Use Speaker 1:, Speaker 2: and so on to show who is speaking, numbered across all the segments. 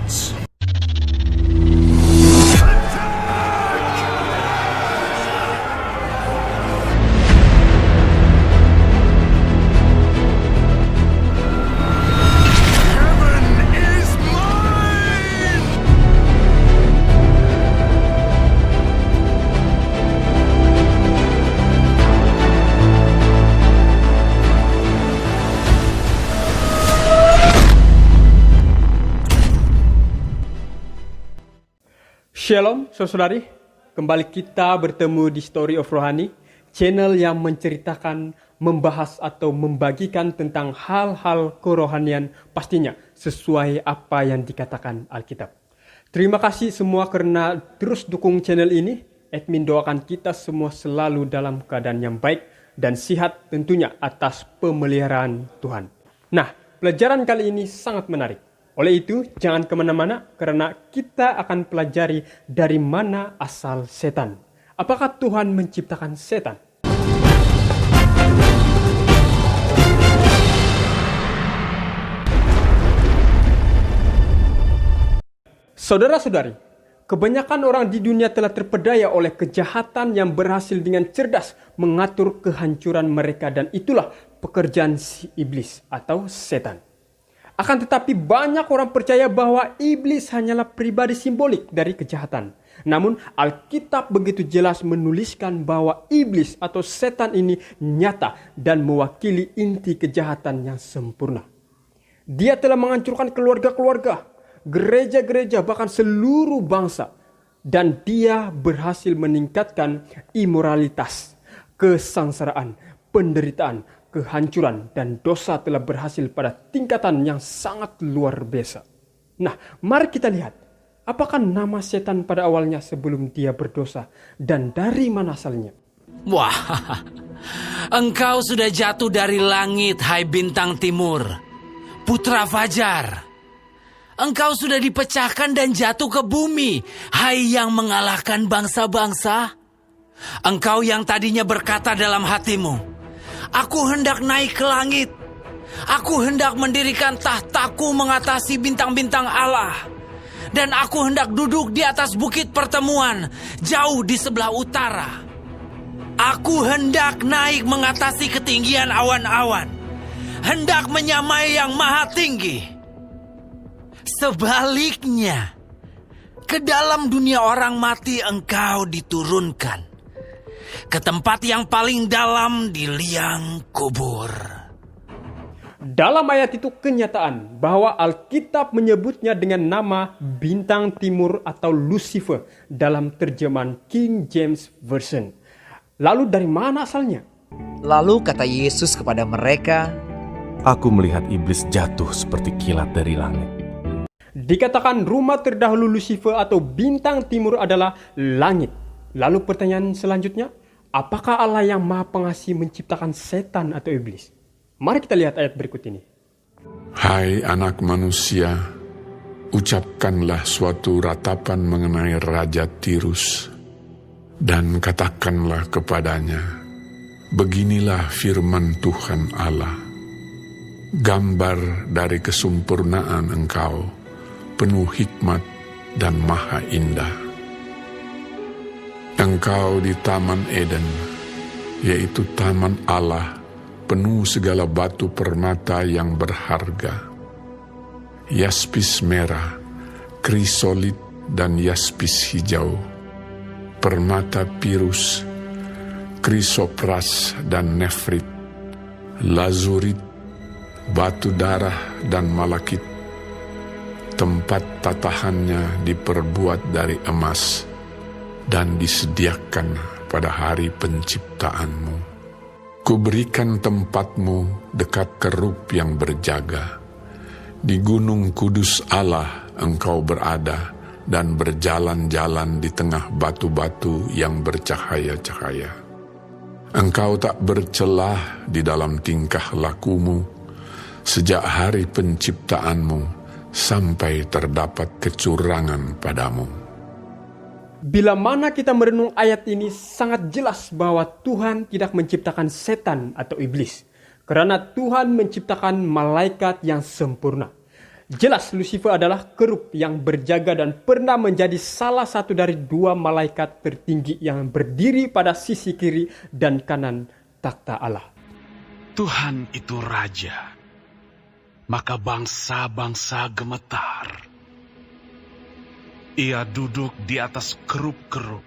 Speaker 1: Thoughts. Heaven is mine!
Speaker 2: Shalom saudari, kembali kita bertemu di Story of Rohani, channel yang menceritakan, membahas atau membagikan tentang hal-hal kerohanian pastinya sesuai apa yang dikatakan Alkitab. Terima kasih semua karena terus dukung channel ini. Admin doakan kita semua selalu dalam keadaan yang baik dan sehat tentunya atas pemeliharaan Tuhan. Nah, pelajaran kali ini sangat menarik. Oleh itu, jangan kemana-mana karena kita akan pelajari dari mana asal setan. Apakah Tuhan menciptakan setan? Saudara-saudari, kebanyakan orang di dunia telah terpedaya oleh kejahatan yang berhasil dengan cerdas mengatur kehancuran mereka, dan itulah pekerjaan si iblis atau setan. Akan tetapi banyak orang percaya bahwa iblis hanyalah pribadi simbolik dari kejahatan. Namun Alkitab begitu jelas menuliskan bahwa iblis atau setan ini nyata dan mewakili inti kejahatan yang sempurna. Dia telah menghancurkan keluarga-keluarga, gereja-gereja, bahkan seluruh bangsa. Dan dia berhasil meningkatkan imoralitas, kesengsaraan, penderitaan, kehancuran, dan dosa telah berhasil pada tingkatan yang sangat luar biasa. Nah, mari kita lihat, apakah nama setan pada awalnya sebelum dia berdosa dan dari mana asalnya?
Speaker 3: Wah, engkau sudah jatuh dari langit, hai bintang timur, putra fajar. Engkau sudah dipecahkan dan jatuh ke bumi, hai yang mengalahkan bangsa-bangsa. Engkau yang tadinya berkata dalam hatimu, aku hendak naik ke langit. Aku hendak mendirikan tahtaku mengatasi bintang-bintang Allah. Dan aku hendak duduk di atas bukit pertemuan, jauh di sebelah utara. Aku hendak naik mengatasi ketinggian awan-awan, hendak menyamai yang maha tinggi. Sebaliknya, ke dalam dunia orang mati engkau diturunkan, ke tempat yang paling dalam di liang kubur.
Speaker 2: Dalam ayat itu kenyataan bahwa Alkitab menyebutnya dengan nama bintang timur atau Lucifer dalam terjemahan King James Version. Lalu dari mana asalnya?
Speaker 4: Lalu kata Yesus kepada mereka,
Speaker 1: Aku melihat iblis jatuh seperti kilat dari langit.
Speaker 2: Dikatakan rumah terdahulu Lucifer atau bintang timur adalah langit. Lalu pertanyaan selanjutnya, apakah Allah yang Maha Pengasih menciptakan setan atau iblis? Mari kita lihat ayat berikut ini.
Speaker 5: Hai anak manusia, ucapkanlah suatu ratapan mengenai Raja Tirus, dan katakanlah kepadanya, beginilah firman Tuhan Allah. Gambar dari kesempurnaan engkau, penuh hikmat dan maha indah. Engkau di Taman Eden, yaitu Taman Allah, penuh segala batu permata yang berharga. Yaspis merah, krisolit dan yaspis hijau, permata pirus, krisopras dan nefrit, lazurit, batu darah dan malakit. Tempat tatahannya diperbuat dari emas dan disediakan pada hari penciptaanmu. Kuberikan tempatmu dekat kerub yang berjaga. Di gunung kudus Allah engkau berada dan berjalan-jalan di tengah batu-batu yang bercahaya-cahaya. Engkau tak bercelah di dalam tingkah lakumu sejak hari penciptaanmu sampai terdapat kecurangan padamu.
Speaker 2: Bila mana kita merenung ayat ini, sangat jelas bahwa Tuhan tidak menciptakan setan atau iblis. Karena Tuhan menciptakan malaikat yang sempurna. Jelas Lucifer adalah kerub yang berjaga dan pernah menjadi salah satu dari 2 malaikat tertinggi yang berdiri pada sisi kiri dan kanan takhta Allah.
Speaker 6: Tuhan itu raja, maka bangsa-bangsa gemetar. Ia duduk di atas kerub-kerub,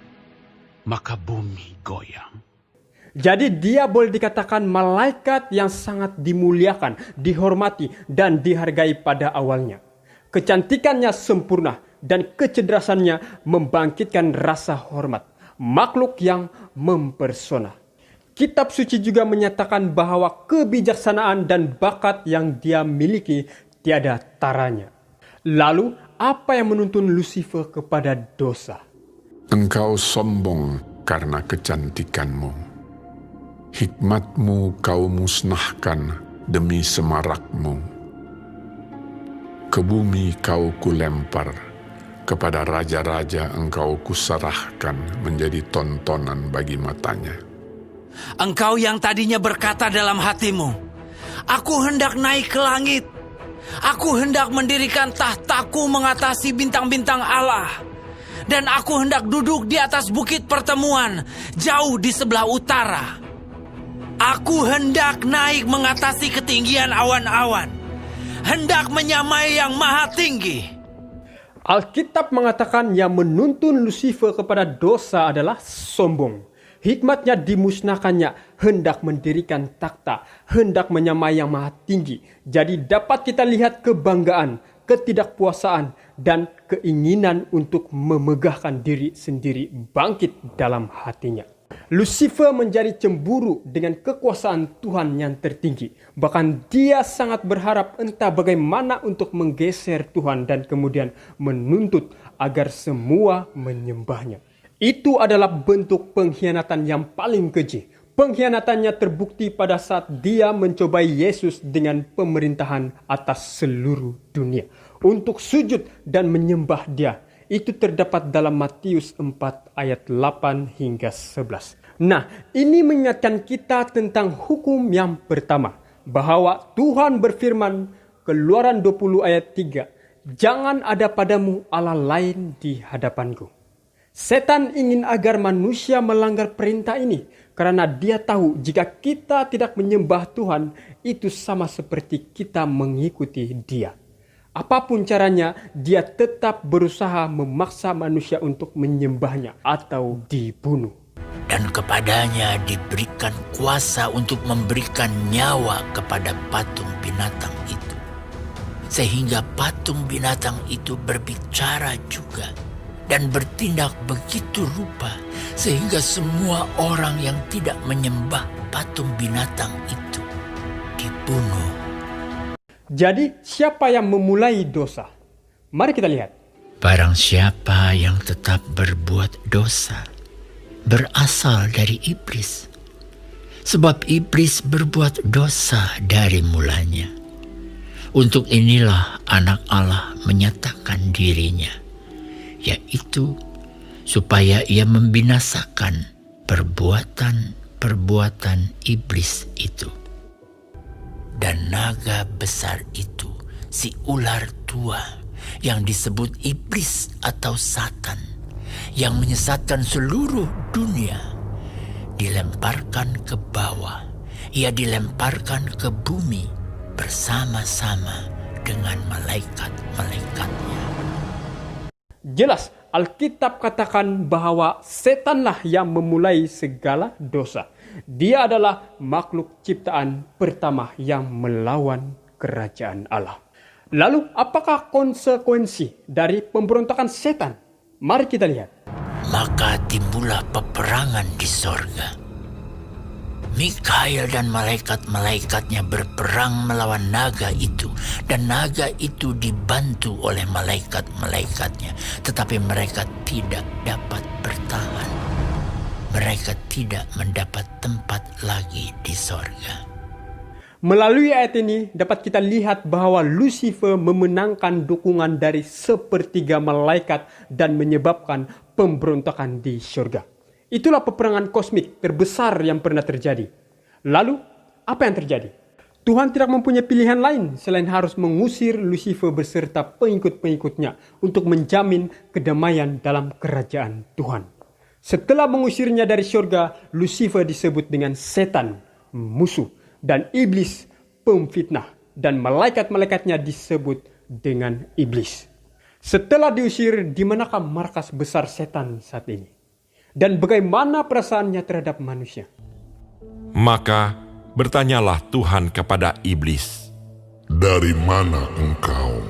Speaker 6: maka bumi goyang.
Speaker 2: Jadi dia boleh dikatakan malaikat yang sangat dimuliakan, dihormati, dan dihargai pada awalnya. Kecantikannya sempurna dan kecerdasannya membangkitkan rasa hormat. Makhluk yang mempersona. Kitab suci juga menyatakan bahwa kebijaksanaan dan bakat yang dia miliki tiada taranya. Lalu, apa yang menuntun Lucifer kepada dosa?
Speaker 5: Engkau sombong karena kecantikanmu. Hikmatmu kau musnahkan demi semarakmu. Ke bumi kau kulempar, kepada raja-raja engkau kuserahkan menjadi tontonan bagi matanya.
Speaker 3: Engkau yang tadinya berkata dalam hatimu, "Aku hendak naik ke langit. Aku hendak mendirikan tahtaku mengatasi bintang-bintang Allah. Dan aku hendak duduk di atas bukit pertemuan, jauh di sebelah utara. Aku hendak naik mengatasi ketinggian awan-awan, hendak menyamai yang maha tinggi."
Speaker 2: Alkitab mengatakan yang menuntun Lucifer kepada dosa adalah sombong. Hikmatnya dimusnahkannya, hendak mendirikan takhta, hendak menyamai yang maha tinggi. Jadi dapat kita lihat kebanggaan, ketidakpuasaan, dan keinginan untuk memegahkan diri sendiri bangkit dalam hatinya. Lucifer menjadi cemburu dengan kekuasaan Tuhan yang tertinggi. Bahkan dia sangat berharap entah bagaimana untuk menggeser Tuhan dan kemudian menuntut agar semua menyembahnya. Itu adalah bentuk pengkhianatan yang paling keji. Pengkhianatannya terbukti pada saat dia mencobai Yesus dengan pemerintahan atas seluruh dunia untuk sujud dan menyembah dia. Itu terdapat dalam Matius 4 ayat 8 hingga 11. Nah, ini mengingatkan kita tentang hukum yang pertama, bahwa Tuhan berfirman, Keluaran 20 ayat 3, "Jangan ada padamu Allah lain di hadapanku." Setan ingin agar manusia melanggar perintah ini karena dia tahu jika kita tidak menyembah Tuhan, itu sama seperti kita mengikuti dia. Apapun caranya, dia tetap berusaha memaksa manusia untuk menyembahnya atau dibunuh.
Speaker 3: Dan kepadanya diberikan kuasa untuk memberikan nyawa kepada patung binatang itu. Sehingga patung binatang itu berbicara juga dan bertindak begitu rupa sehingga semua orang yang tidak menyembah patung binatang itu dibunuh.
Speaker 2: Jadi siapa yang memulai dosa? Mari kita lihat.
Speaker 3: Barang siapa yang tetap berbuat dosa berasal dari iblis. Sebab iblis berbuat dosa dari mulanya. Untuk inilah anak Allah menyatakan dirinya, yaitu supaya ia membinasakan perbuatan-perbuatan iblis itu. Dan naga besar itu, si ular tua yang disebut iblis atau Satan, yang menyesatkan seluruh dunia, dilemparkan ke bawah. Ia dilemparkan ke bumi bersama-sama dengan malaikat-malaikatnya.
Speaker 2: Jelas, Alkitab katakan bahwa setanlah yang memulai segala dosa. Dia adalah makhluk ciptaan pertama yang melawan kerajaan Allah. Lalu, apakah konsekuensi dari pemberontakan setan? Mari kita lihat.
Speaker 3: Maka timbullah peperangan di sorga. Mikael dan malaikat-malaikatnya berperang melawan naga itu, dan naga itu dibantu oleh malaikat-malaikatnya, tetapi mereka tidak dapat bertahan. Mereka tidak mendapat tempat lagi di sorga.
Speaker 2: Melalui ayat ini dapat kita lihat bahwa Lucifer memenangkan dukungan dari sepertiga malaikat dan menyebabkan pemberontakan di surga. Itulah peperangan kosmik terbesar yang pernah terjadi. Lalu, apa yang terjadi? Tuhan tidak mempunyai pilihan lain selain harus mengusir Lucifer beserta pengikut-pengikutnya untuk menjamin kedamaian dalam kerajaan Tuhan. Setelah mengusirnya dari surga, Lucifer disebut dengan setan, musuh, dan iblis, pemfitnah, dan malaikat-malaikatnya disebut dengan iblis. Setelah diusir, di manakah markas besar setan saat ini? Dan bagaimana perasaannya terhadap manusia?
Speaker 7: Maka bertanyalah Tuhan kepada iblis,
Speaker 5: Dari mana engkau?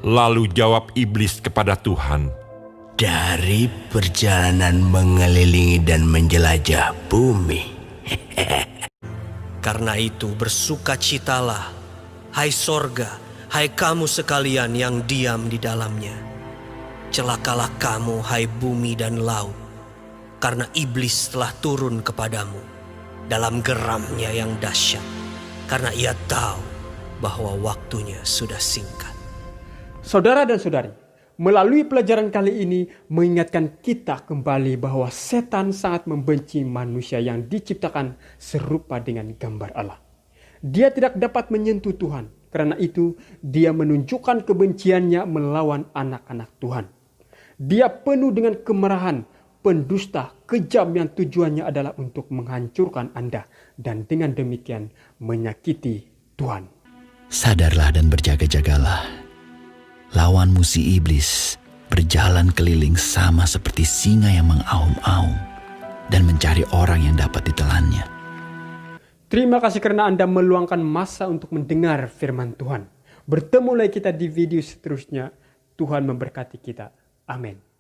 Speaker 7: lalu jawab iblis kepada Tuhan,
Speaker 3: Dari perjalanan mengelilingi dan menjelajah bumi.
Speaker 8: Karena itu bersukacitalah, hai sorga, hai kamu sekalian yang diam di dalamnya. Celakalah kamu, hai bumi dan laut, karena iblis telah turun kepadamu dalam geramnya yang dahsyat, karena ia tahu bahwa waktunya sudah singkat.
Speaker 2: Saudara dan saudari, melalui pelajaran kali ini mengingatkan kita kembali bahwa setan sangat membenci manusia yang diciptakan serupa dengan gambar Allah. Dia tidak dapat menyentuh Tuhan, karena itu dia menunjukkan kebenciannya melawan anak-anak Tuhan. Dia penuh dengan kemarahan, pendusta, kejam yang tujuannya adalah untuk menghancurkan Anda dan dengan demikian menyakiti Tuhan.
Speaker 9: Sadarlah dan berjaga-jagalah. Lawanmu si iblis berjalan keliling sama seperti singa yang mengaum-aum dan mencari orang yang dapat ditelannya.
Speaker 2: Terima kasih karena Anda meluangkan masa untuk mendengar firman Tuhan. Bertemu lagi kita di video seterusnya. Tuhan memberkati kita. Amin.